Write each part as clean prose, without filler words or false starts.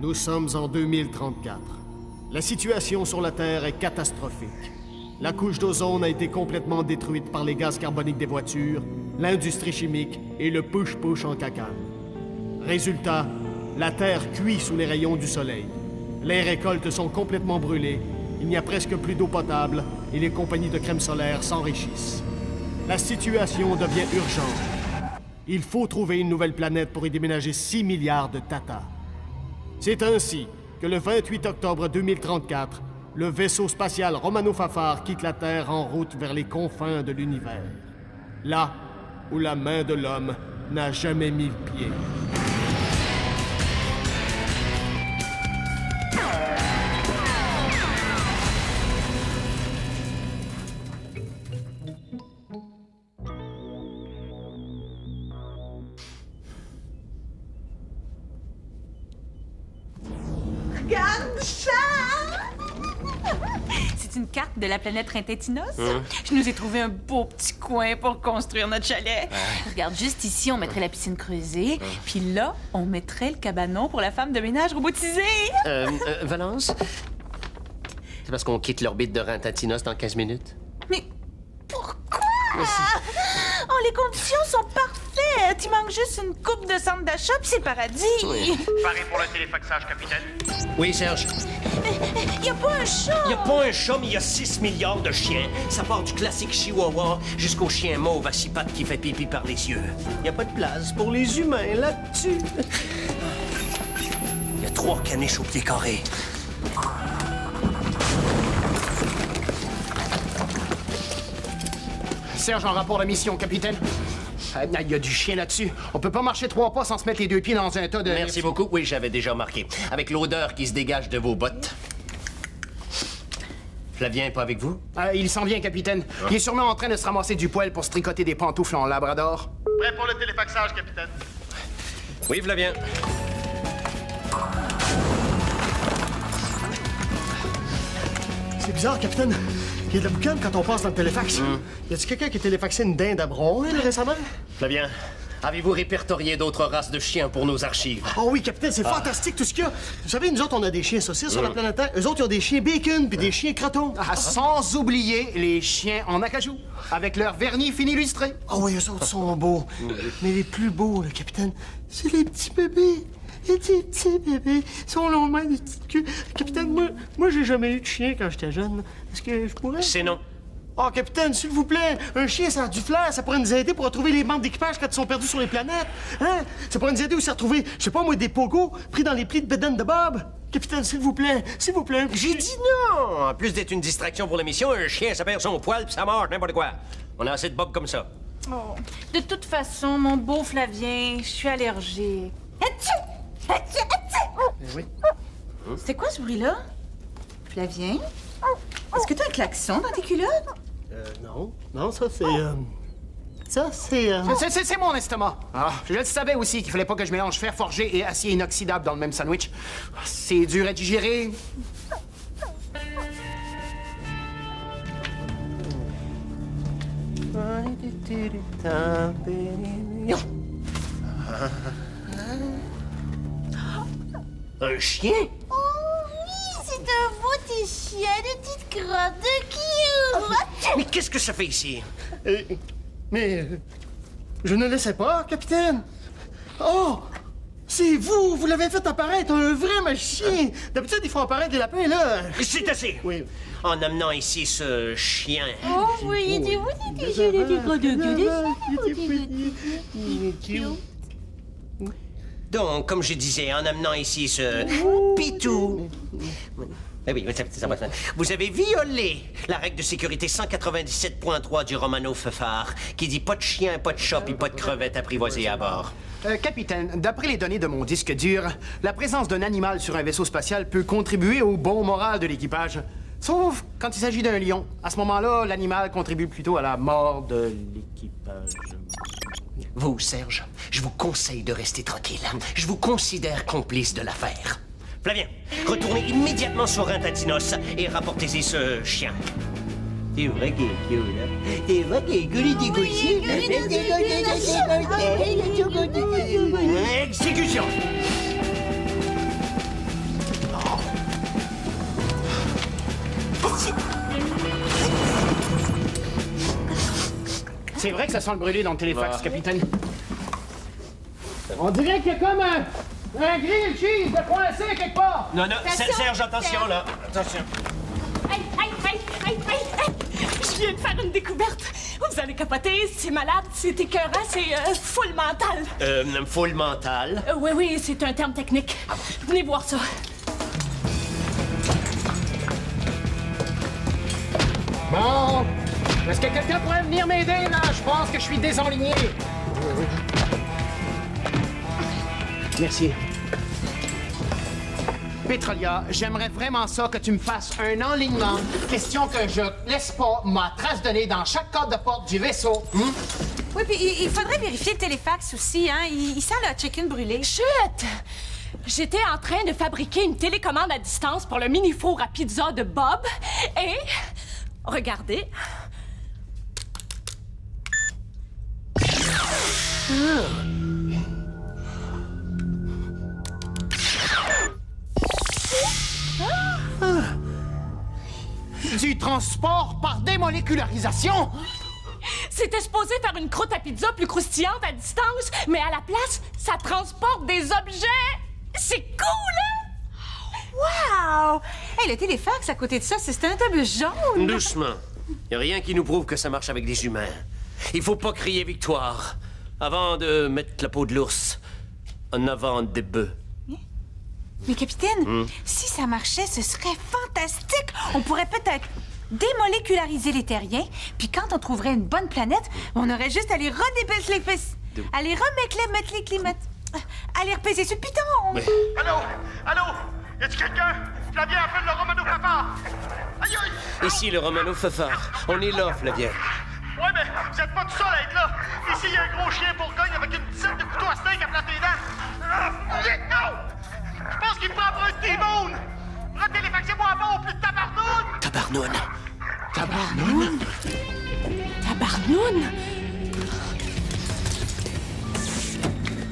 Nous sommes en 2034. La situation sur la Terre est catastrophique. La couche d'ozone a été complètement détruite par les gaz carboniques des voitures, l'industrie chimique et le push-push en cacane. Résultat, la Terre cuit sous les rayons du soleil. Les récoltes sont complètement brûlées, il n'y a presque plus d'eau potable et les compagnies de crème solaire s'enrichissent. La situation devient urgente. Il faut trouver une nouvelle planète pour y déménager 6 milliards de tatas. C'est ainsi que le 28 octobre 2034, le vaisseau spatial Romano Fafar quitte la Terre en route vers les confins de l'univers. Là où la main de l'homme n'a jamais mis le pied. Regarde ça! C'est une carte de la planète Rintintinos. Je nous ai trouvé un beau petit coin pour construire notre chalet. Regarde, juste ici, on mettrait la piscine creusée. Puis là, on mettrait le cabanon pour la femme de ménage robotisée. Valence? C'est parce qu'on quitte l'orbite de Rintintinos dans 15 minutes? Mais pourquoi? Oh, les conditions sont parfaites. Il manque juste une coupe de centre d'achat, puis c'est le paradis. Oui. Paré pour le téléfaxage, capitaine. Oui, Serge. Il y a pas un chat. Il n'y a pas un chat, mais il y a 6 milliards de chiens. Ça part du classique chihuahua jusqu'au chien mauve à 6 pattes qui fait pipi par les yeux. Il n'y a pas de place pour les humains là-dessus. Il y a 3 caniches au pied carré. Serge, en rapport de mission, capitaine. Il y a du chien là-dessus. On peut pas marcher 3 pas sans se mettre les 2 pieds dans un tas de... Merci beaucoup. Oui, j'avais déjà remarqué. Avec l'odeur qui se dégage de vos bottes. Flavien est pas avec vous? Il s'en vient, capitaine. Il est sûrement en train de se ramasser du poil pour se tricoter des pantoufles en labrador. Prêt pour le téléfaxage, capitaine. Oui, Flavien. C'est bizarre, capitaine. Il y a de la boucane quand on passe dans le téléfax. Y a-t-il quelqu'un qui a téléfaxé une dinde à Bronwyn récemment? Flavien, avez-vous répertorié d'autres races de chiens pour nos archives? Oh oui, capitaine, c'est fantastique tout ce qu'il y a. Vous savez, nous autres, on a des chiens saucisses sur la planète Terre. Eux autres, ils ont des chiens bacon puis des chiens crotons. Sans oublier les chiens en acajou, avec leur vernis fini lustré. Ah oui, eux autres sont beaux. Mais les plus beaux, le capitaine, c'est les petits bébés. Les petits bébés sont longs de même, des petites queues. Capitaine, moi j'ai jamais eu de chien quand j'étais jeune. Est-ce que je pourrais? C'est non. Oh, capitaine, s'il vous plaît, un chien, ça a du flair, ça pourrait nous aider pour retrouver les membres d'équipage quand ils sont perdus sur les planètes. Hein? Ça pourrait nous aider aussi à retrouver, je sais pas moi, des pogos pris dans les plis de bedaine de Bob. Capitaine, s'il vous plaît, un petit J'ai chien. dit non! En plus d'être une distraction pour l'émission, un chien, ça perd son poil puis ça mange, n'importe quoi. On a assez de bob comme ça. Oh. De toute façon, mon beau Flavien, je suis allergique. Oui. C'est quoi ce bruit-là? Flavien? Est-ce que t'as un klaxon dans tes culottes? Non, ça c'est... C'est mon estomac. Je le savais aussi qu'il fallait pas que je mélange fer forgé et acier inoxydable dans le même sandwich. C'est dur à digérer. Un chien? Oh oui, c'est un beau petit chien de petite crotte de cute. Mais qu'est-ce que ça fait ici? Je ne le sais pas, capitaine. Oh! C'est vous! Vous l'avez fait apparaître, un vrai magicien! D'habitude, ils font apparaître des lapins, là. C'est assez! Oui. En amenant ici ce chien. Oh oui, il était beau, petit chien de petite crotte de cute. Donc, comme je disais, en amenant ici ce pitou. Eh oui, ça va. Vous avez violé la règle de sécurité 197.3 du Romano Fafar, qui dit pas de chien, pas de chat, puis pas de crevettes apprivoisées à bord. Capitaine, d'après les données de mon disque dur, la présence d'un animal sur un vaisseau spatial peut contribuer au bon moral de l'équipage. Sauf quand il s'agit d'un lion. À ce moment-là, l'animal contribue plutôt à la mort de l'équipage. Vous, Serge, je vous conseille de rester tranquille. Je vous considère complice de l'affaire. Flavien, retournez immédiatement sur Rintintinos et rapportez-y ce chien. C'est vrai qu'il est cute, hein? C'est vrai qu'il est cool, il est Exécution! C'est vrai que ça sent le brûlé dans le téléfax, capitaine. On dirait qu'il y a comme un grill cheese de coincé quelque part. Non, Attention, Serge, attention, là. Attention. Hey! Je viens de faire une découverte. Vous allez capoter, c'est malade, c'est écœurant, c'est full mental. Full mental. Oui, c'est un terme technique. Venez voir ça. Bon. Est-ce que quelqu'un pourrait venir m'aider, là? Je pense que je suis désenligné. Merci. Petrolia, j'aimerais vraiment ça que tu me fasses un enlignement. Question que je laisse pas ma trace de nez dans chaque code de porte du vaisseau. Oui, puis il faudrait vérifier le téléfax aussi, hein. Il sent le chicken brûlé. Chut! J'étais en train de fabriquer une télécommande à distance pour le mini-four à pizza de Bob et... Regardez. Du transport par démolécularisation? C'était supposé faire une croûte à pizza plus croustillante à distance, mais à la place, ça transporte des objets! C'est cool, hein? Wow! Hey, le téléfax, à côté de ça, c'est un autobus jaune. Doucement. Y a rien qui nous prouve que ça marche avec des humains. Il faut pas crier victoire avant de mettre la peau de l'ours en avant des bœufs. Mais capitaine, si ça marchait, ce serait fantastique. On pourrait peut-être démoléculariser les terriens, puis quand on trouverait une bonne planète, on aurait juste à les redépêcher les fesses. À les mettre les climats. À les repaiser sur le piton. Ouais. Allô? Y a-tu quelqu'un? Flavien appelle le Romano Fafard! Aïe aïe! Ici, le Romano Fafard. On est là, Flavien. Ouais, mais vous êtes pas tout seul à être là! Ici, y a un gros chien bourgogne avec une dizaine de couteaux à steak à planter les dents! Non! Je pense qu'il me prend pour un T-Bone! Retéléfaxez-moi avant au plus de tabarnoune! Tabarnoun. Tabarnoun!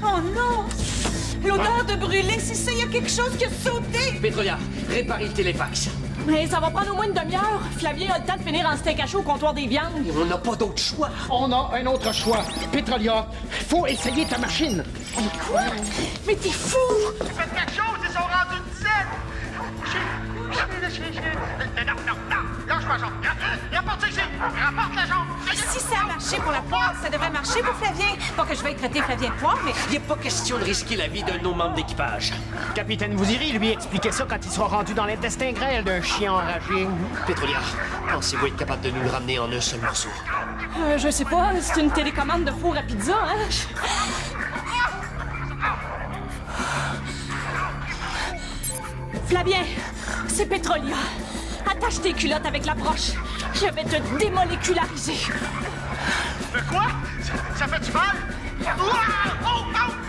Oh non! L'odeur de brûlé, c'est ça, il y a quelque chose qui a sauté! Petrolia, réparez le téléfax. Mais ça va prendre au moins une demi-heure. Flavien a le temps de finir en steak à chaud au comptoir des viandes. On n'a pas d'autre choix. On a un autre choix. Petrolia, faut essayer ta machine. Quoi? Mais t'es fou! Faites quelque chose, ils sont rendus une dizaine! Non! Lâche ma jambe! Rapporte ça ici! Rapporte la jambe! Si ça a marché pour la poire, ça devrait marcher pour Flavien. Pas que je vais traiter Flavien de poire, mais... Il n'est pas question de risquer la vie d'un de nos membres d'équipage. Capitaine, vous irez lui expliquer ça quand il sera rendu dans l'intestin grêle d'un chien enragé. Petrolia, pensez-vous être capable de nous le ramener en un seul morceau? Je sais pas, c'est une télécommande de four à pizza, hein? Flavien, c'est Petrolia. Attache tes culottes avec la broche. Je vais te démoléculariser. Mais quoi? Ça fait du mal? Ouah! Oh!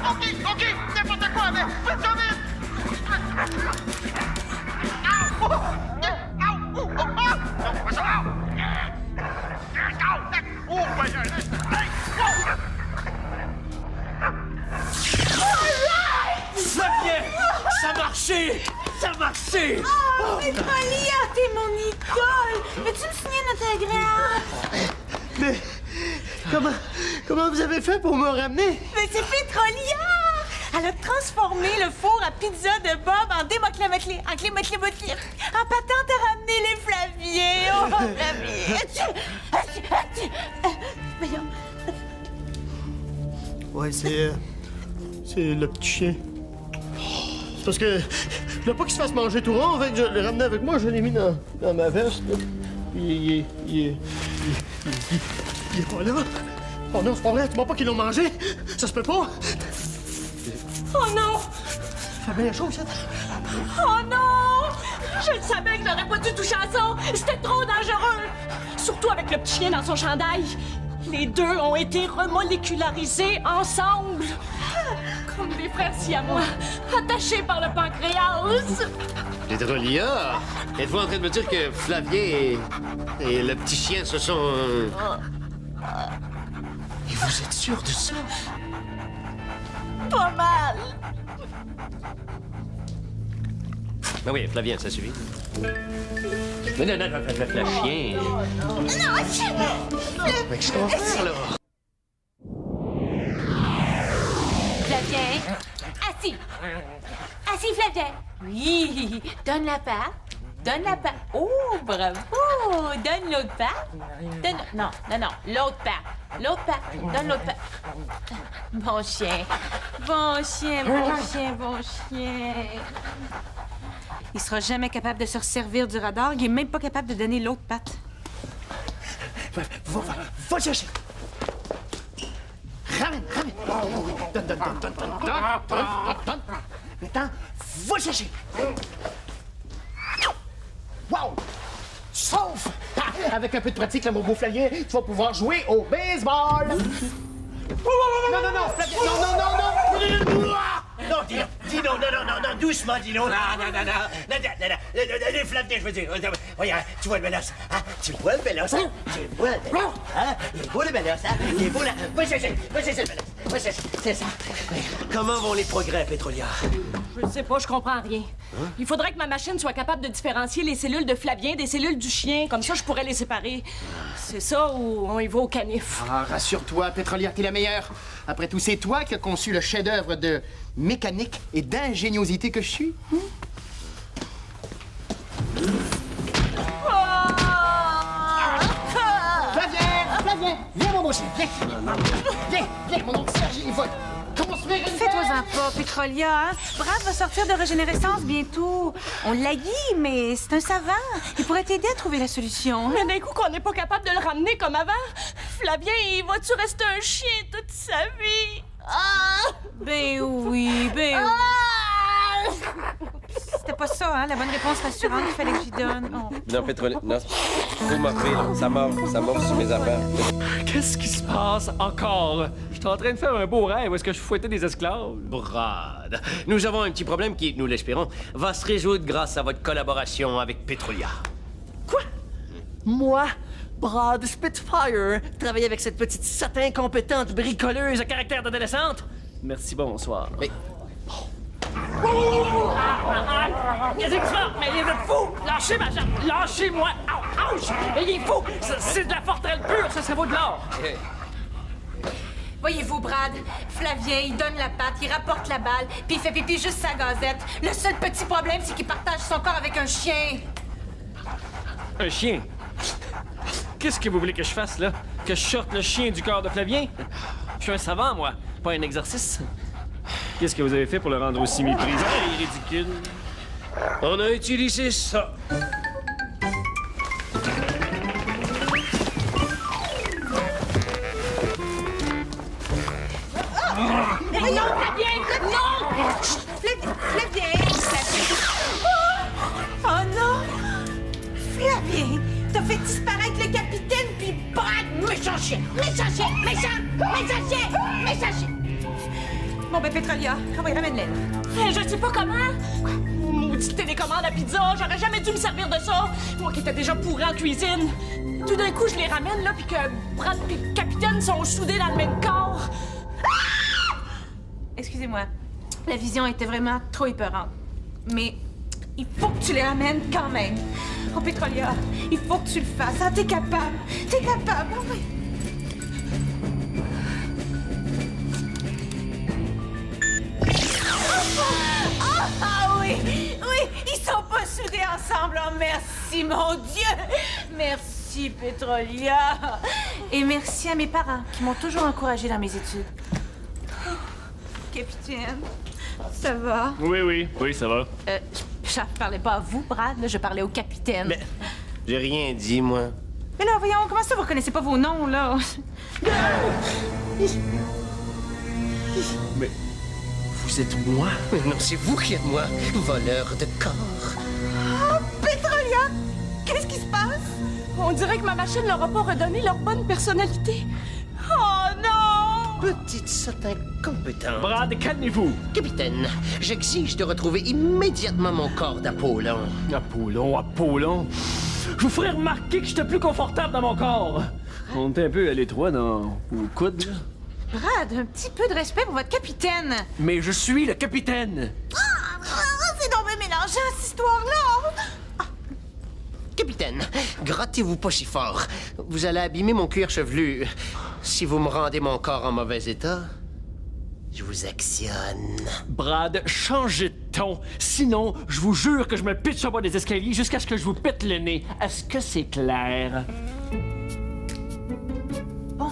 OK! N'importe quoi, mais faites ça vite! Au! Oh! Non, pas ça! Oh! Flavien! Ça a marché! Ça a marché! Oh, Petrolia, t'es mon idole! Veux-tu me signer notre agréable? Mais comment vous avez fait pour me ramener? Mais c'est Petrolia! Elle a transformé le four à pizza de Bob en en patente à ramener les Flaviens! Oh, Flavien! Voyons. Ouais, c'est le petit chien. C'est parce que je voulais pas qu'il se fasse manger tout rond, fait que je l'ai ramené avec moi, je l'ai mis dans ma veste, là. Puis il est pas là. Oh non, c'est pas vrai, tu vois pas qu'ils l'ont mangé? Ça se peut pas! Oh non! Ça fait bien chaud, ça. Oh non! Je le savais que j'aurais pas dû toucher à ça! C'était trop dangereux! Surtout avec le petit chien dans son chandail. Les deux ont été remolécularisés ensemble. Comme des frères siamois, attachés par le pancréas. Petrolia, êtes-vous en train de me dire que Flavien et le petit chien se sont... Et vous êtes sûr de ça? Pas mal! Ben oui, Flavien, ça suffit. Mais non, le chien. Flavien, assis. Assis, Flavien. Oui, donne la patte. Donne la patte. Oh, bravo. Donne l'autre patte. Donne... Non, l'autre patte. L'autre patte. Donne l'autre patte. Bon chien. Bon chien, bon chien, bon chien. Il sera jamais capable de se resservir du radar. Il est même pas capable de donner l'autre patte. Va chercher. Ramène. Donne. Maintenant, va chercher. Wow! Sauf! Avec un peu de pratique, là, mon beau Flavien, tu vas pouvoir jouer au baseball! Non, Flavien, non! Non, Dino, non, doucement, Dino. Non, Flavien, je veux dire. Regarde, tu vois le mélos, hein? Tu vois le mélos, hein? Hein? Il est beau le mélos, hein? Il est beau là. Va chercher le mélos. Va chercher, c'est ça. Comment vont les progrès, Pétrolia? Je sais pas, je comprends rien. Il faudrait que ma machine soit capable de différencier les cellules de Flavien des cellules du chien. Comme ça, je pourrais les séparer. C'est ça ou on y va au canif? Ah, rassure-toi, Pétrolière, t'es la meilleure. Après tout, c'est toi qui as conçu le chef-d'œuvre de mécanique et d'ingéniosité que je suis. Flavien, viens, mon beau chien, viens, mon oncle Serge, il va construire une Fais-toi-en pas, Pétrolia, hein? Brad va sortir de régénérescence bientôt. On l'haït, mais c'est un savant. Il pourrait t'aider à trouver la solution. Mais d'un coup qu'on n'est pas capable de le ramener comme avant, Flavien, il va-tu rester un chien toute sa vie? Ben oui. C'était pas ça, hein, la bonne réponse rassurante qu'il fallait que j'y donne. Oh. Non, Pétrolier, non. Faut m'appeler, là. Ça mord sur mes affaires. Qu'est-ce qui se passe encore? Je suis en train de faire un beau rêve. Est-ce que je fouettais des esclaves? Brad, nous avons un petit problème qui, nous l'espérons, va se résoudre grâce à votre collaboration avec Pétrolia. Quoi? Moi? Brad Spitfire, travailler avec cette petite satin incompétente, bricoleuse à caractère d'adolescente? Merci, bonsoir. Mais Qu'est-ce qui se passe? Mais il est fou! Lâchez ma jambe! Lâchez-moi! Ouch! Mais il est fou! C'est de la forterelle pure, ça vaut de l'or! Voyez-vous, Brad, Flavien, il donne la patte, il rapporte la balle, puis il fait pipi juste sa gazette. Le seul petit problème, c'est qu'il partage son corps avec un chien. Un chien? Qu'est-ce que vous voulez que je fasse, là? Que je sorte le chien du corps de Flavien? Je suis un savant, moi, pas un exorciste. Qu'est-ce que vous avez fait pour le rendre aussi méprisant et ridicule? on a utilisé ça. Mais non, Flavien! Non! Flavien! Oh non! Flavien! T'as fait disparaître le capitaine, puis Brad! Méchant chien! Bon, ben, Pétrolia, ramène-les. Je sais pas comment. Maudite télécommande à pizza, j'aurais jamais dû me servir de ça. Moi qui étais déjà pourri en cuisine. Tout d'un coup, je les ramène, là, puis que Brad et le capitaine sont soudés dans le même corps. Excusez-moi. La vision était vraiment trop épeurante. Mais il faut que tu les ramènes quand même. Oh, Pétrolia, il faut que tu le fasses. Ah, t'es capable. Oh, oui. Ah oui, ils sont pas soudés ensemble. Oh, merci, mon Dieu. Merci, Pétrolia. Et merci à mes parents qui m'ont toujours encouragée dans mes études. Capitaine, ça va? Oui, ça va. Je parlais pas à vous, Brad, là, je parlais au capitaine. Mais j'ai rien dit, moi. Mais là, voyons, comment ça vous reconnaissez pas vos noms, là? Mais vous êtes moi? Non, c'est vous qui êtes moi, voleur de corps. Oh, Pétrolia! Qu'est-ce qui se passe? On dirait que ma machine leur a pas redonné leur bonne personnalité. Oh non! Petite satin compétente. Brad, calmez-vous. Capitaine, j'exige de retrouver immédiatement mon corps d'Apollon. Apollon. Je vous ferai remarquer que j'étais plus confortable dans mon corps. On est un peu à l'étroit dans vos coudes, là. Brad, un petit peu de respect pour votre capitaine. Mais je suis le capitaine. C'est donc bien mélangeant, histoire-là? Capitaine, grattez-vous pas si fort. Vous allez abîmer mon cuir chevelu. Si vous me rendez mon corps en mauvais état, je vous actionne. Brad, changez de ton. Sinon, je vous jure que je me pitche en bas des escaliers jusqu'à ce que je vous pète le nez. Est-ce que c'est clair? Bon.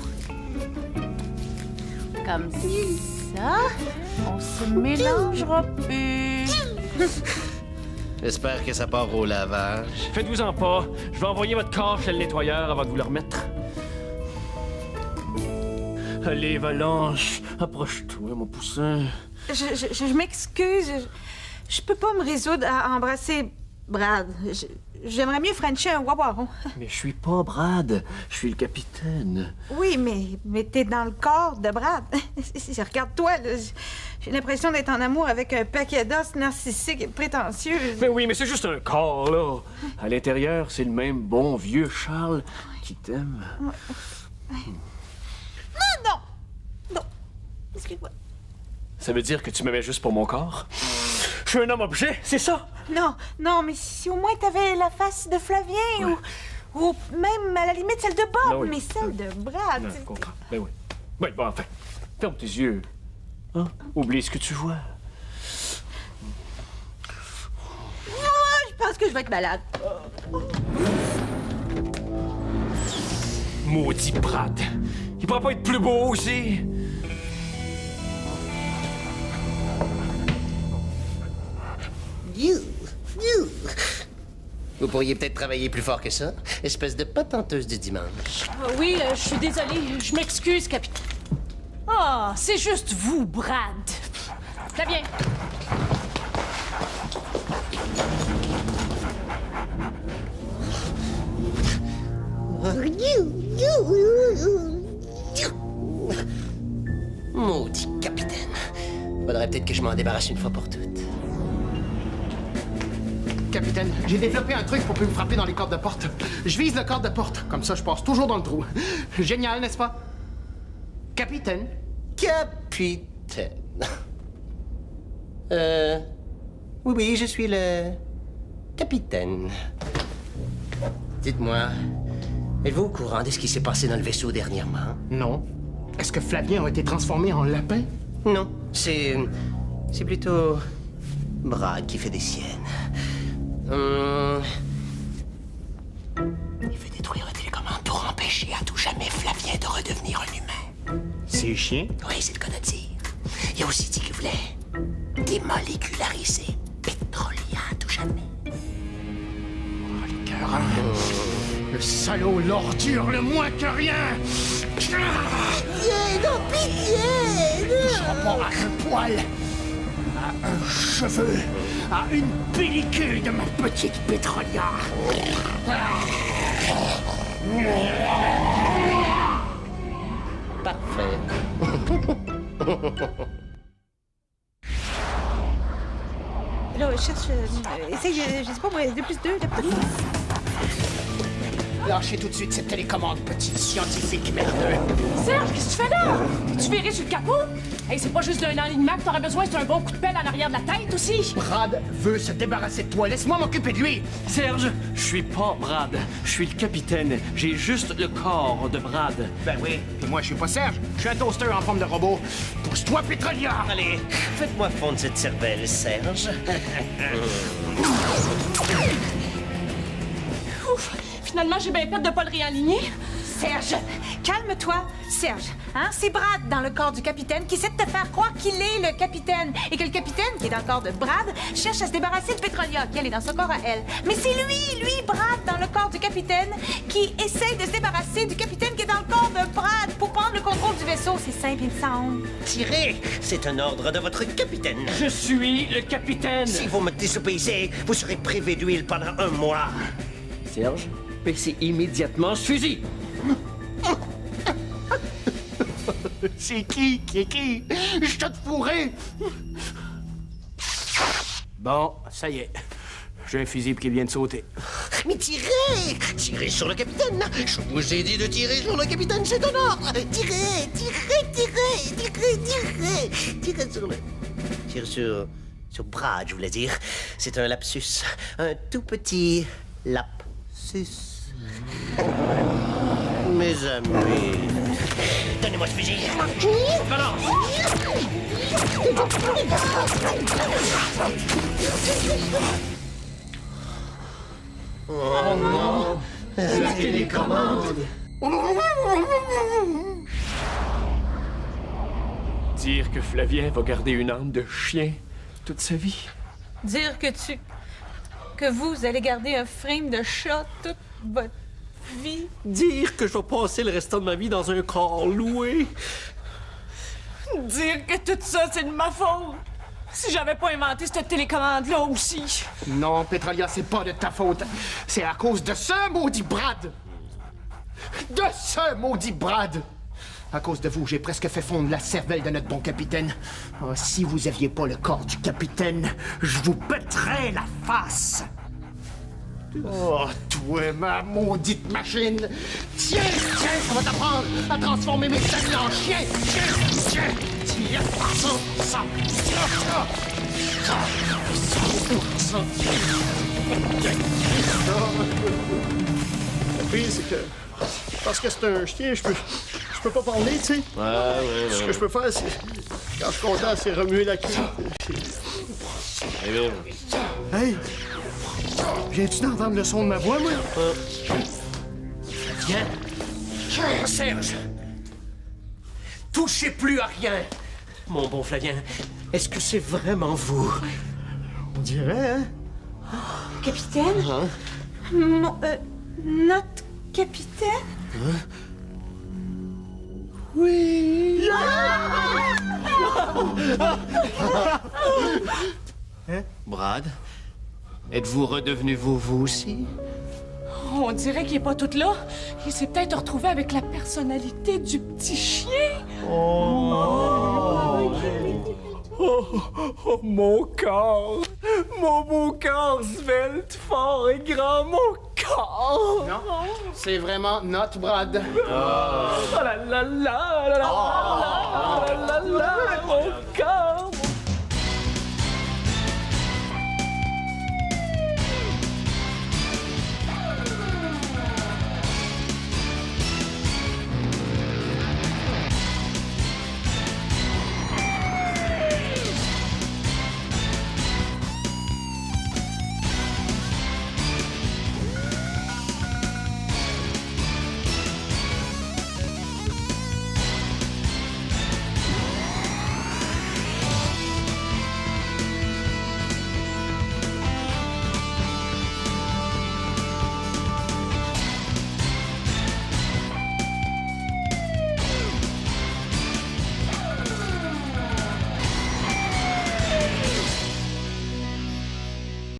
Comme ça, on se mélangera plus. J'espère que ça part au lavage. Faites-vous-en pas. Je vais envoyer votre corps chez le nettoyeur avant de vous le remettre. Allez, Valence, approche-toi, mon poussin. Je m'excuse. Je peux pas me résoudre à embrasser Brad. J'aimerais mieux frencher un wawaron. Mais je suis pas Brad, je suis le capitaine. Oui, mais t'es dans le corps de Brad. Regarde-toi, là. J'ai l'impression d'être en amour avec un paquet d'os narcissique et prétentieux. Mais oui, mais c'est juste un corps, là. À l'intérieur, c'est le même bon vieux Charles qui t'aime. Non! Excuse-moi. Ça veut dire que tu m'aimais juste pour mon corps? Je suis un homme objet, c'est ça? Non, mais si au moins t'avais la face de Flavien ou même à la limite celle de Bob, Ben oui. mais celle de Brad. Non, je comprends. Ben oui. Oui, bon, enfin, ferme tes yeux. Hein? Oublie ce que tu vois. Je pense que je vais être malade. Maudit Brad. Il pourra pas être plus beau aussi. Vous pourriez peut-être travailler plus fort que ça, espèce de patenteuse du dimanche. Oui, je suis désolée. Je m'excuse, capitaine. Ah, c'est juste vous, Brad. Flavien. Maudit capitaine. Faudrait peut-être que je m'en débarrasse une fois pour toutes. Capitaine, j'ai développé un truc pour plus me frapper dans les cordes de porte. Je vise le cadre de porte, comme ça je passe toujours dans le trou. Génial, n'est-ce pas? Capitaine? Capitaine. Oui, je suis le capitaine. Dites-moi, êtes-vous au courant de ce qui s'est passé dans le vaisseau dernièrement? Non. Est-ce que Flavien a été transformé en lapin? Non, c'est plutôt Brad qui fait des siennes. Il veut détruire la télécommande pour empêcher à tout jamais Flavien de redevenir un humain. C'est chiant? Oui, c'est le cas de dire. Il a aussi dit qu'il voulait démoléculariser Petrolia à tout jamais. Oh, le cœur, hein? Le salaud, l'ordure, le moins que rien! Pitié, non, pitié! Ne touchera pas à un poil, à un cheveu, à une pellicule de ma petite Petrolia. Parfait. Là, je cherche... essaye, je sais pas moi, 2 plus 2, 2 plus 2. Lâchez tout de suite cette télécommande, petit scientifique merdeux. Serge, qu'est-ce que tu fais là? Tu viré sur le capot? Hey, c'est pas juste d'un alignement que t'aurais besoin, c'est un bon coup de pelle en arrière de la tête aussi. Brad veut se débarrasser de toi. Laisse-moi m'occuper de lui. Serge, je suis pas Brad. Je suis le capitaine. J'ai juste le corps de Brad. Ben oui, et moi je suis pas Serge. Je suis un toaster en forme de robot. Pousse-toi, Petrolia! Allez, faites-moi fondre cette cervelle, Serge. Ouf, finalement, j'ai bien fait de pas le réaligner. Serge, calme-toi. Serge, hein, c'est Brad dans le corps du capitaine qui essaie de te faire croire qu'il est le capitaine et que le capitaine, qui est dans le corps de Brad, cherche à se débarrasser de Petrolia, qui elle est dans son corps à elle. Mais c'est lui, Brad, dans le corps du capitaine, qui essaie de se débarrasser du capitaine qui est dans le corps de Brad pour prendre le contrôle du vaisseau. C'est simple, il me semble. Tirez! C'est un ordre de votre capitaine. Je suis le capitaine. Si vous me désobéissez, vous serez privé d'huile pendant 1 mois. Serge, baissez immédiatement ce fusil. C'est qui? Je te fourré! Bon, ça y est. J'ai un fusible qui vient de sauter. Mais tirez! Tirez sur le capitaine! Je vous ai dit de tirer sur le capitaine, c'est un ordre! Tirez! Tirez sur le... Tire sur Sur Brad, je voulais dire. C'est un lapsus. Un tout petit lapsus. Mes amis. Donnez-moi ce fusil. Balance. Oh non. La télécommande. Dire que Flavien va garder une âme de chien toute sa vie. Dire que vous allez garder un frame de chat toute votre vie. Dire que je vais passer le restant de ma vie dans un corps loué. Dire que tout ça, c'est de ma faute. Si j'avais pas inventé cette télécommande-là aussi. Non, Petrolia, c'est pas de ta faute. C'est à cause de ce maudit Brad. De ce maudit Brad. À cause de vous, j'ai presque fait fondre la cervelle de notre bon capitaine. Oh, si vous aviez pas le corps du capitaine, je vous pèterais la face. Oh, toi, ma maudite machine! Tiens, ça va t'apprendre à transformer mes amis en chiens! Tiens! Tiens, ça! Le pire, c'est que... Parce que c'est un chien, je peux pas parler, tu sais. Ouais. Ce que je peux faire, c'est... Quand je suis content, c'est remuer la queue. Hey! Viens-tu d'entendre le son de ma voix, moi? Viens. Serge! Touchez plus à rien! Mon bon Flavien, est-ce que c'est vraiment vous? On dirait, hein? Capitaine? Notre capitaine? Oui! Brad, êtes-vous redevenu vous aussi? On dirait qu'il est pas tout là. Il s'est peut-être retrouvé avec la personnalité du petit chien. Oh, mon corps! Mon beau corps svelte, fort et grand, mon corps! Non, c'est vraiment notre Brad. Oh là là là là là là là là là, mon corps!